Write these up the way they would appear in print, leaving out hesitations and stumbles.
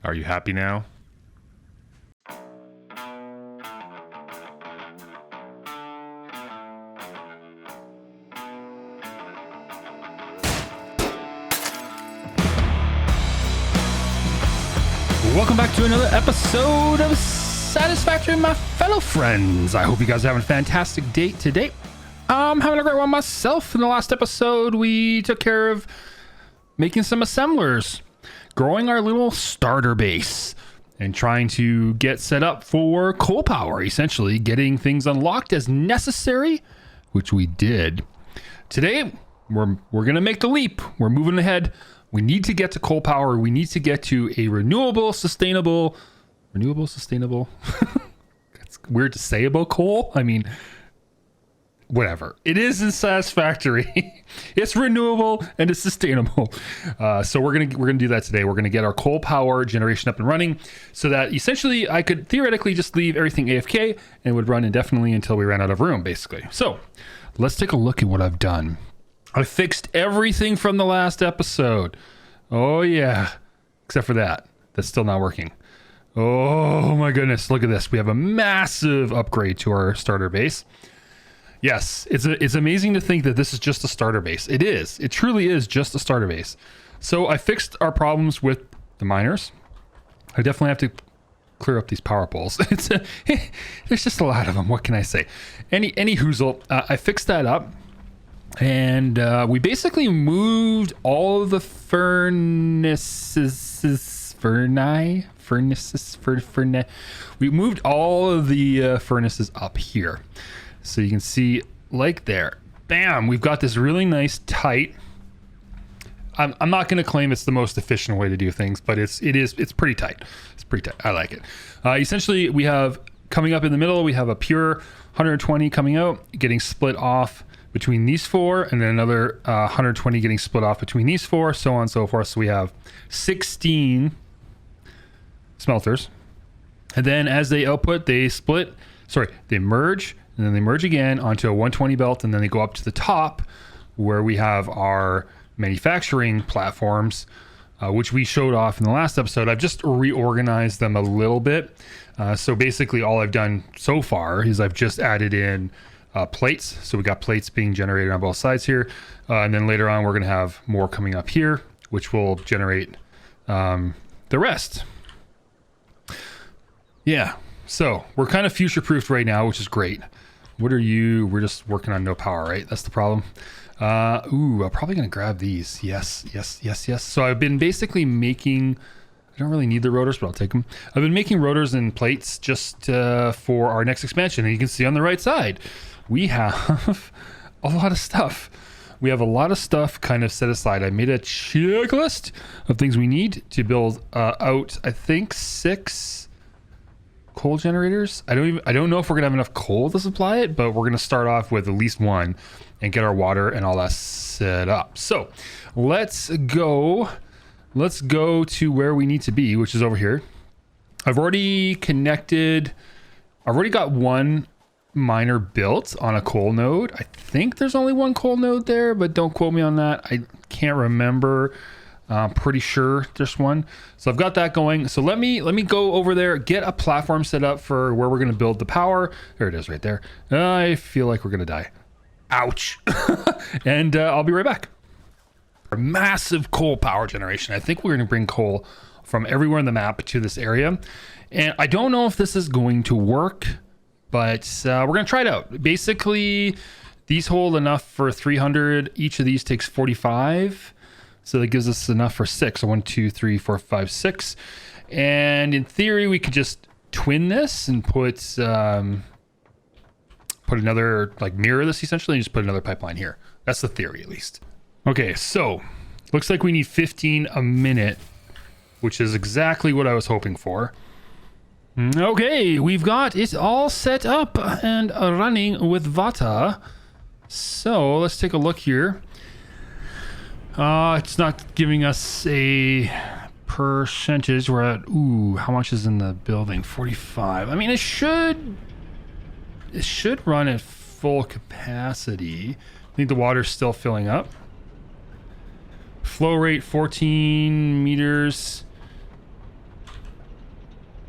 Are you happy now? Welcome back to another episode of Satisfactory, my fellow friends. I hope you guys are having a fantastic day today. I'm having a great one myself. In the last episode, we took care of making some assemblers, growing our little starter base, and trying to get set up for coal power, essentially getting things unlocked as necessary, which we did. Today, we're going to make the leap. We're moving ahead. We need to get to coal power. We need to get to a renewable, sustainable. That's weird to say about coal. I mean, whatever. It is in Satisfactory. It's renewable and it's sustainable. So we're gonna do that today. We're gonna get our coal power generation up and running, so that essentially I could theoretically just leave everything AFK and would run indefinitely until we ran out of room, basically. So let's take a look at what I've done. I fixed everything from the last episode. Oh yeah, except for that. That's still not working. Oh my goodness, look at this. We have a massive upgrade to our starter base. Yes, it's amazing to think that this is just a starter base. It is. It truly is just a starter base. So I fixed our problems with the miners. I definitely have to clear up these power poles. There's just a lot of them. What can I say? Any hoozle. I fixed that up. And we basically moved all of the furnaces. We moved all of the furnaces up here. So you can see, like there, bam, we've got this really nice tight. I'm not going to claim it's the most efficient way to do things, but it's pretty tight. It's pretty tight. I like it. Essentially, we have coming up in the middle, we have a pure 120 coming out, getting split off between these four, and then another 120 getting split off between these four, so on and so forth. So we have 16 smelters, and then as they output, they merge, and then they merge again onto a 120 belt, and then they go up to the top where we have our manufacturing platforms, which we showed off in the last episode. I've just reorganized them a little bit. So basically all I've done so far is I've just added in plates. So we got plates being generated on both sides here. And then later on, we're going to have more coming up here, which will generate the rest. Yeah. So we're kind of future-proofed right now, which is great. What are you? We're just working on no power, right? That's the problem. I'm probably going to grab these. Yes. So I've been basically making, I don't really need the rotors, but I'll take them. I've been making rotors and plates just for our next expansion. And you can see on the right side, we have a lot of stuff. We have a lot of stuff kind of set aside. I made a checklist of things we need to build out, I think, 6 coal generators. I don't know if we're gonna have enough coal to supply it, but we're gonna start off with at least one and get our water and all that set up. So let's go to where we need to be, which is over here. I've already got one miner built on a coal node. I think there's only one coal node there, but don't quote me on that. I can't remember. I'm pretty sure there's one. So I've got that going. So let me go over there, get a platform set up for where we're going to build the power. There it is right there. I feel like we're going to die. Ouch. And I'll be right back. A massive coal power generation. I think we're going to bring coal from everywhere on the map to this area. And I don't know if this is going to work, but we're going to try it out. Basically, these hold enough for 300. Each of these takes 45. So that gives us enough for 6. So 1, 2, 3, 4, 5, 6. And in theory, we could just twin this and put another, like, mirror this essentially, and just put another pipeline here. That's the theory, at least. Okay, so looks like we need 15 a minute, which is exactly what I was hoping for. Okay, we've got it all set up and running with Vata. So let's take a look here. It's not giving us a percentage. We're at, how much is in the building? 45. I mean, it should run at full capacity. I think the water's still filling up. Flow rate 14 meters.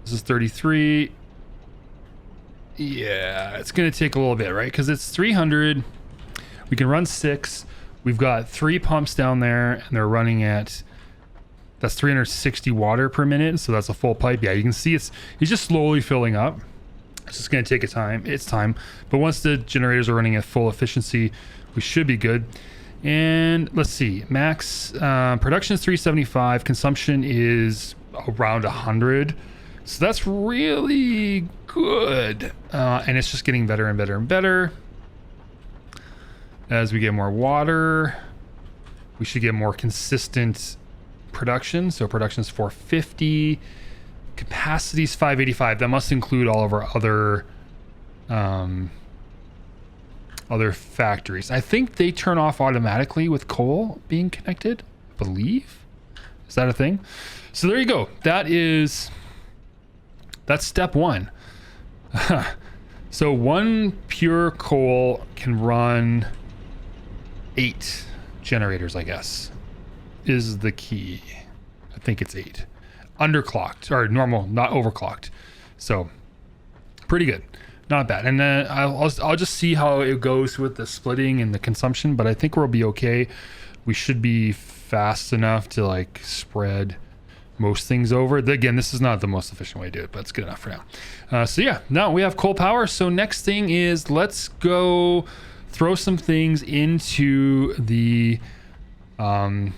This is 33. Yeah, it's going to take a little bit, right? Because it's 300. We can run 6. We've got 3 pumps down there, and they're running at, that's 360 water per minute. So that's a full pipe. Yeah, you can see he's just slowly filling up. It's just going to take its time. But once the generators are running at full efficiency, we should be good. And let's see, max production is 375. Consumption is around 100. So that's really good. And it's just getting better and better and better. As we get more water, we should get more consistent production. So production is 450. Capacity is 585. That must include all of our other factories. I think they turn off automatically with coal being connected, I believe. Is that a thing? So there you go. That's step 1. So 1 pure coal can run 8 generators, I guess, is the key. I think it's 8. Underclocked, or normal, not overclocked. So pretty good. Not bad. And then I'll just see how it goes with the splitting and the consumption, but I think we'll be okay. We should be fast enough to like spread most things over. Again, this is not the most efficient way to do it, but it's good enough for now. So yeah, now we have coal power. So next thing is let's go throw some things into the you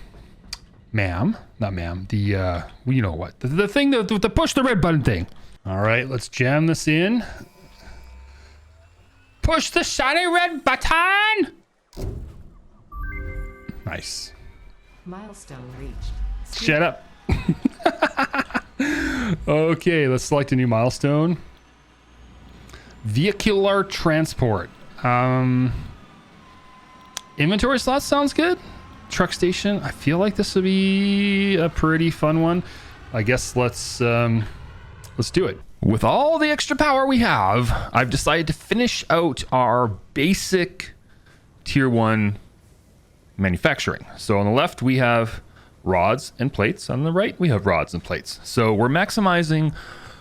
know what, the thing that the push the red button thing. All right, let's jam this in. Push the shiny red button. Nice. Milestone reached. Shut up. Okay, let's select a new milestone. Vehicular transport. Inventory slots sounds good. Truck station. I feel like this would be a pretty fun one. I guess let's do it. With all the extra power we have, I've decided to finish out our basic tier 1 manufacturing. So on the left we have rods and plates. On the right we have rods and plates. So we're maximizing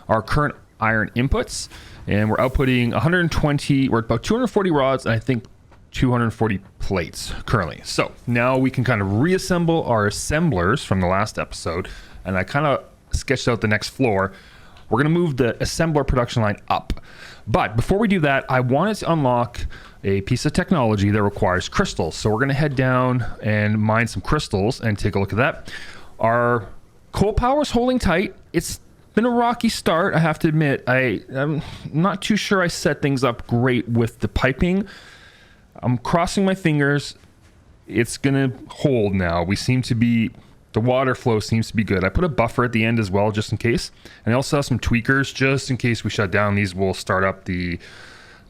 our current iron inputs, and we're outputting 120. We're at about 240 rods, and I think 240 plates currently. So now we can kind of reassemble our assemblers from the last episode, and I kind of sketched out the next floor. We're going to move the assembler production line up. But before we do that, I wanted to unlock a piece of technology that requires crystals. So we're going to head down and mine some crystals and take a look at that. Our coal power is holding tight. It's been a rocky start, I have to admit. I'm not too sure I set things up great with the piping. I'm crossing my fingers. It's going to hold now. The water flow seems to be good. I put a buffer at the end as well, just in case. And I also have some tweakers, just in case we shut down. These will start up the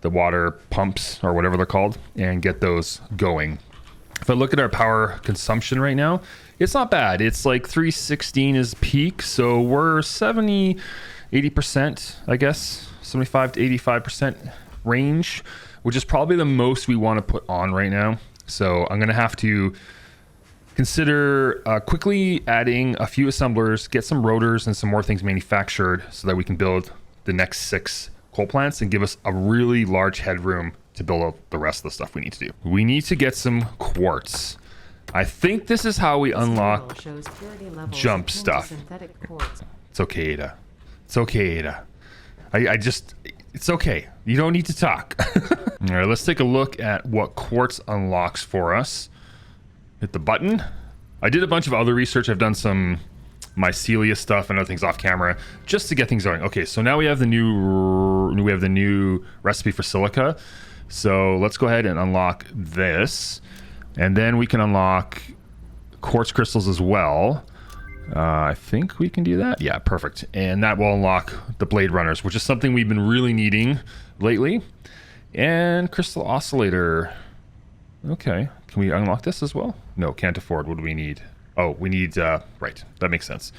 water pumps, or whatever they're called, and get those going. If I look at our power consumption right now, it's not bad. It's like 316 is peak. So we're 80%, I guess, 75 to 85% range, which is probably the most we want to put on right now. So I'm going to have to consider quickly adding a few assemblers, get some rotors and some more things manufactured so that we can build the next 6 coal plants and give us a really large headroom to build out the rest of the stuff we need to do. We need to get some quartz. I think this is how we unlock jump stuff. It's okay, Ada. It's okay, Ada. It's okay. You don't need to talk. All right, let's take a look at what quartz unlocks for us. Hit the button. I did a bunch of other research. I've done some mycelia stuff and other things off camera just to get things going. Okay, so now we have the new recipe for silica. So let's go ahead and unlock this, and then we can unlock quartz crystals as well. I think we can do that. Yeah, perfect. And that will unlock the blade runners, which is something we've been really needing lately. And crystal oscillator. Okay, can we unlock this as well? No, can't afford. What do we need? Oh, we need, right, that makes sense.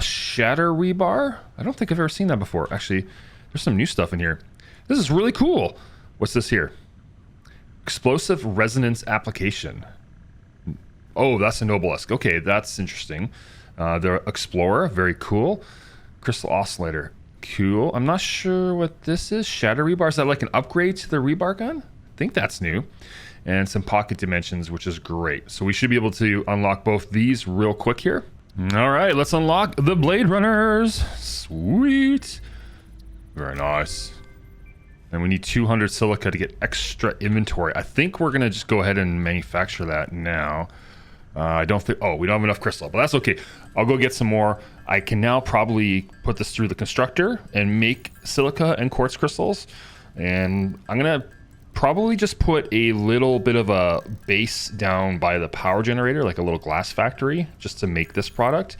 Shatter rebar? I don't think I've ever seen that before. Actually, there's some new stuff in here. This is really cool. What's this here? Explosive resonance application. Oh, that's a Noblisk. Okay, that's interesting. The Explorer, very cool. Crystal oscillator. cool. I'm not sure what this is. Shatter rebar. Is that like an upgrade to the rebar gun? I think that's new. And some pocket dimensions, which is great. So we should be able to unlock both these real quick here. All right, let's unlock the Blade Runners. Sweet. Very nice. And we need 200 silica to get extra inventory. I think we're gonna just go ahead and manufacture that now. I don't think, oh, we don't have enough crystal, but that's okay. I'll go get some more. I can now probably put this through the constructor and make silica and quartz crystals. And I'm gonna probably just put a little bit of a base down by the power generator, like a little glass factory, just to make this product.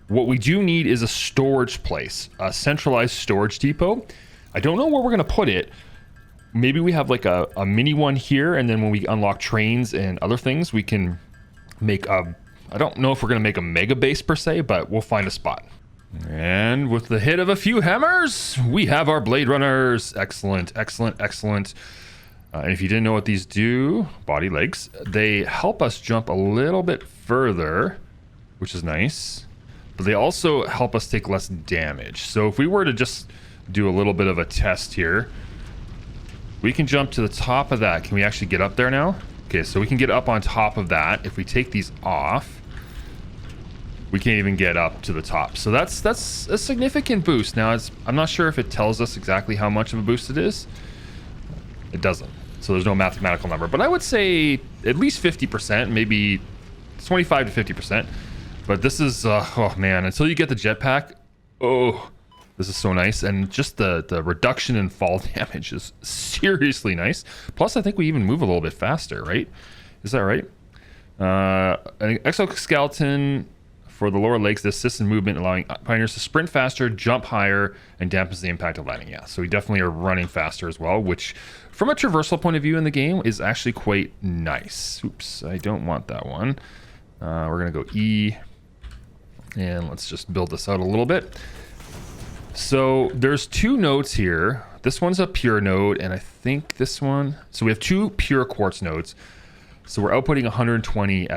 What we do need is a storage place, a centralized storage depot. I don't know where we're gonna put it. Maybe we have like a mini one here, and then when we unlock trains and other things, we can make a, I don't know if we're gonna make a mega base per se, but we'll find a spot. And with the hit of a few hammers, we have our Blade Runners. Excellent, excellent, excellent. And if you didn't know what these do, body legs, they help us jump a little bit further, which is nice. But they also help us take less damage. So if we were to just do a little bit of a test here, we can jump to the top of that. Can we actually get up there now? Okay, so we can get up on top of that. If we take these off, we can't even get up to the top. So that's a significant boost. Now, I'm not sure if it tells us exactly how much of a boost it is. It doesn't. So there's no mathematical number. But I would say at least 50%, maybe 25 to 50%. But this is, oh man, until you get the jetpack, oh, this is so nice. And just the reduction in fall damage is seriously nice. Plus, I think we even move a little bit faster, right? Is that right? An exoskeleton for the lower legs that assists in movement, allowing pioneers to sprint faster, jump higher, and dampens the impact of landing. Yeah, so we definitely are running faster as well, which from a traversal point of view in the game is actually quite nice. Oops, I don't want that one. We're gonna go E, and let's just build this out a little bit. So there's two nodes here. This one's a pure node, and I think this one, so we have two pure quartz nodes. So we're outputting 120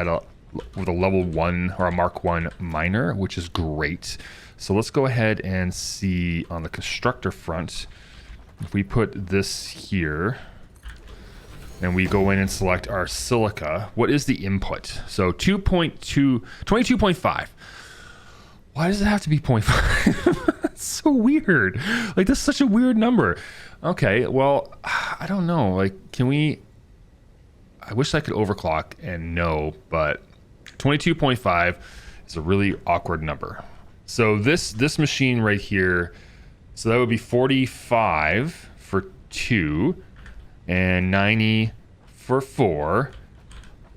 with a level 1 or a Mark 1 miner, which is great. So let's go ahead and see on the constructor front, if we put this here and we go in and select our silica, what is the input? So 22.5. Why does it have to be 0.5? That's so weird. Like, that's such a weird number. Okay, well, I don't know. Like, can we, I wish I could overclock and know, but 22.5 is a really awkward number. So this machine right here, so that would be 45 for 2 and 90 for 4.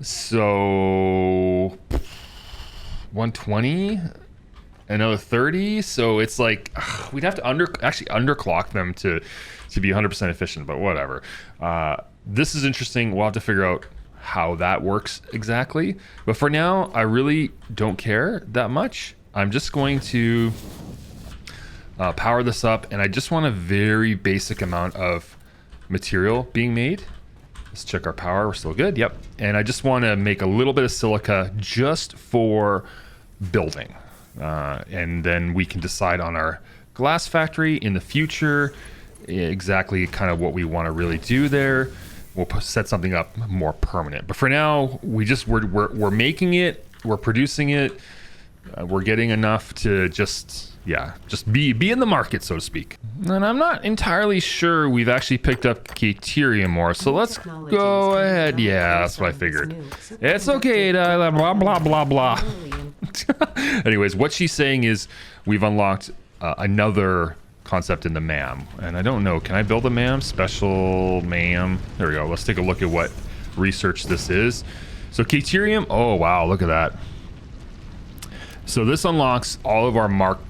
So 120, another 30. So it's like we'd have to underclock them to be 100% efficient, but whatever. This is interesting. We'll have to figure out how that works exactly. But for now, I really don't care that much. I'm just going to power this up, and I just want a very basic amount of material being made. Let's check our power. We're still good. Yep. And I just want to make a little bit of silica just for building. And then we can decide on our glass factory in the future exactly kind of what we want to really do there. We'll set something up more permanent. But for now, we're making it, we're producing it, we're getting enough to just be in the market, so to speak. And I'm not entirely sure we've actually picked up Caterium more, so let's go ahead. Yeah, that's what I figured. It's okay, blah, blah, blah, blah. Anyways, what she's saying is we've unlocked another concept in the MAM, and I don't know, can I build a MAM? Special MAM. There we go. Let's take a look at what research this is. So Caterium, oh wow, look at that. So this unlocks all of our Mark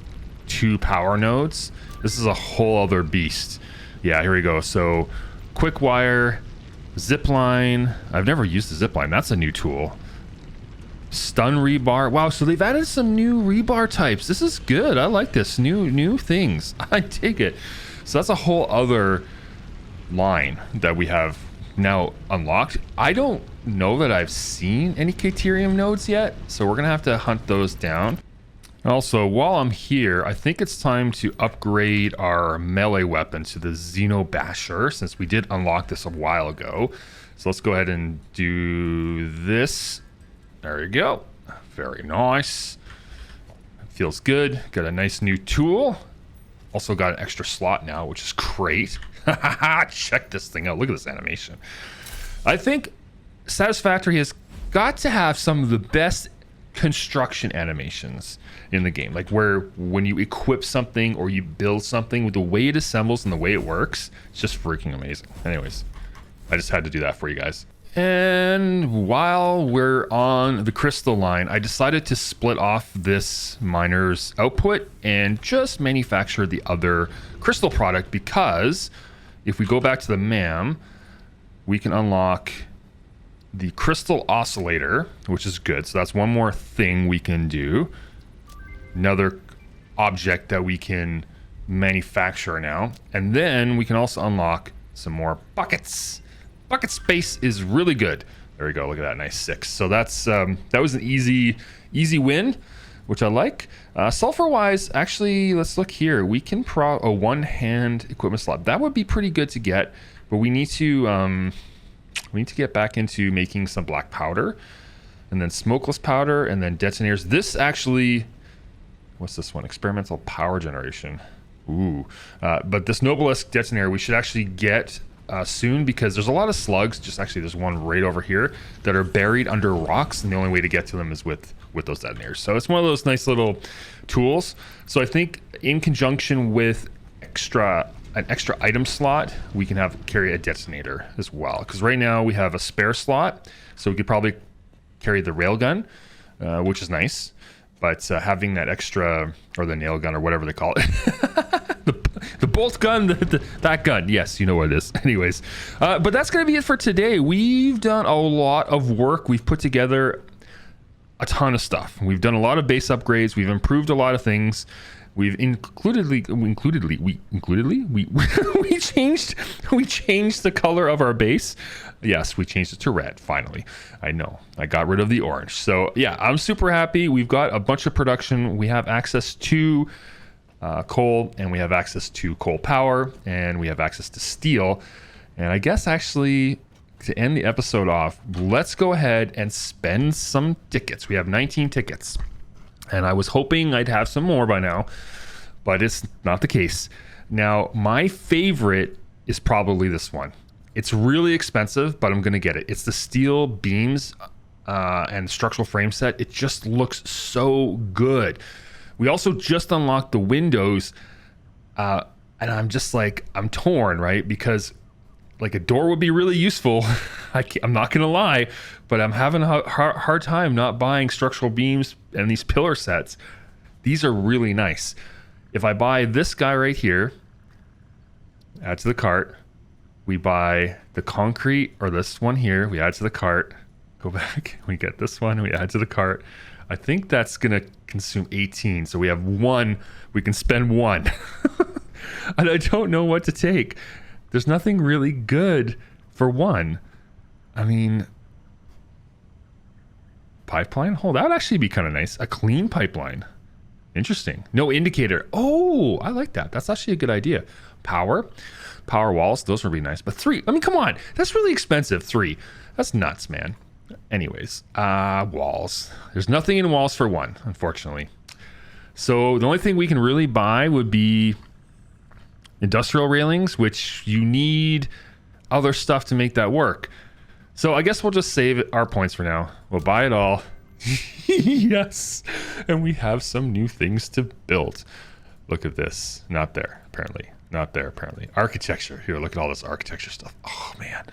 II power nodes. This is a whole other beast. Yeah, here we go. So quick wire, zip line. I've never used the zip line. That's a new tool. Stun rebar. Wow, so they've added some new rebar types. This is good. I like this. New things. I dig it. So that's a whole other line that we have now unlocked. I don't know that I've seen any Caterium nodes yet, so we're gonna have to hunt those down. Also, while I'm here, I think it's time to upgrade our melee weapon to the Xeno Basher, since we did unlock this a while ago. So let's go ahead and do this. There you go. Very nice. Feels good. Got a nice new tool. Also got an extra slot now, which is great. Check this thing out. Look at this animation. I think Satisfactory has got to have some of the best construction animations in the game. Like where when you equip something or you build something, with the way it assembles and the way it works, it's just freaking amazing. Anyways, I just had to do that for you guys. And while we're on the crystal line, I decided to split off this miner's output and just manufacture the other crystal product, because if we go back to the MAM, we can unlock the crystal oscillator, which is good. So that's one more thing we can do. Another object that we can manufacture now. And then we can also unlock some more buckets. Bucket space is really good. There we go. Look at that. Nice 6. So that's that was an easy win, which I like. Sulfur wise, actually, let's look here. We can a one-hand equipment slot. That would be pretty good to get, but we need to get back into making some black powder, and then smokeless powder, and then detonators. This actually, what's this one? Experimental power generation. Ooh, but this Noblesque detonator we should actually get soon, because there's a lot of slugs. There's one right over here that are buried under rocks, and the only way to get to them is with those detonators. So it's one of those nice little tools. So I think in conjunction with an extra item slot, we can carry a detonator as well, because right now we have a spare slot, so we could probably carry the railgun, which is nice, but having that extra, or the nail gun, or whatever they call it, the bolt gun, that gun, yes, you know what it is. Anyways, but that's gonna be it for today. We've done a lot of work. We've put together a ton of stuff. We've done a lot of base upgrades. We've improved a lot of things. We've we changed the color of our base. Yes, we changed it to red finally. I know, I got rid of the orange. So yeah, I'm super happy. We've got a bunch of production. We have access to coal, and we have access to coal power, and we have access to steel. And I guess actually, to end the episode off, let's go ahead and spend some tickets. We have 19 tickets. And I was hoping I'd have some more by now, but it's not the case. Now, my favorite is probably this one. It's really expensive, but I'm going to get it. It's the steel beams and structural frame set. It just looks so good. We also just unlocked the windows, and I'm just like, I'm torn, right? Because like a door would be really useful. I'm not going to lie, but I'm having a hard time not buying structural beams and these pillar sets. These are really nice. If I buy this guy right here, add to the cart, we buy the concrete, or this one here, we add to the cart, go back, we get this one, we add to the cart. I think that's going to consume 18. So we have 1, we can spend 1. And I don't know what to take. There's nothing really good for 1. I mean, pipeline? Oh, that would actually be kind of nice. A clean pipeline. Interesting. No indicator. Oh, I like that. That's actually a good idea. Power walls. Those would be nice. But 3, I mean, come on. That's really expensive. 3. That's nuts, man. Anyways, walls. There's nothing in walls for 1, unfortunately. So the only thing we can really buy would be industrial railings, which you need other stuff to make that work. So I guess we'll just save our points for now. We'll buy it all. Yes. And we have some new things to build. Look at this. Not there, apparently. Not there, apparently. Architecture. Here, look at all this architecture stuff. Oh, man.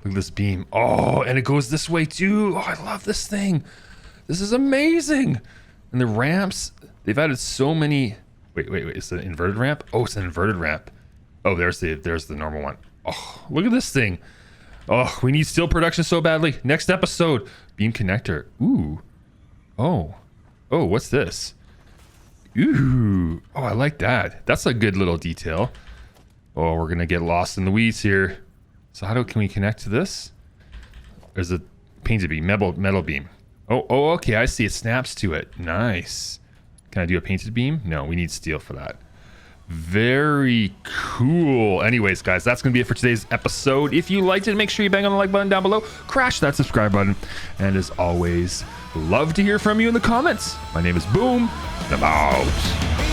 Look at this beam. Oh, and it goes this way too. Oh, I love this thing. This is amazing. And the ramps, they've added so many. Wait. Is it an inverted ramp? Oh, it's an inverted ramp. Oh, there's the normal one. Oh, look at this thing. Oh, we need steel production so badly. Next episode, beam connector. Ooh. Oh, what's this? Ooh. Oh, I like that. That's a good little detail. Oh, we're gonna get lost in the weeds here. So can we connect to this? There's a painted beam, metal beam. Oh, okay, I see. It snaps to it. Nice. Can I do a painted beam? No, we need steel for that. Very cool. Anyways, guys, that's going to be it for today's episode. If you liked it, make sure you bang on the like button down below. Crash that subscribe button. And as always, love to hear from you in the comments. My name is Boom, and I'm out.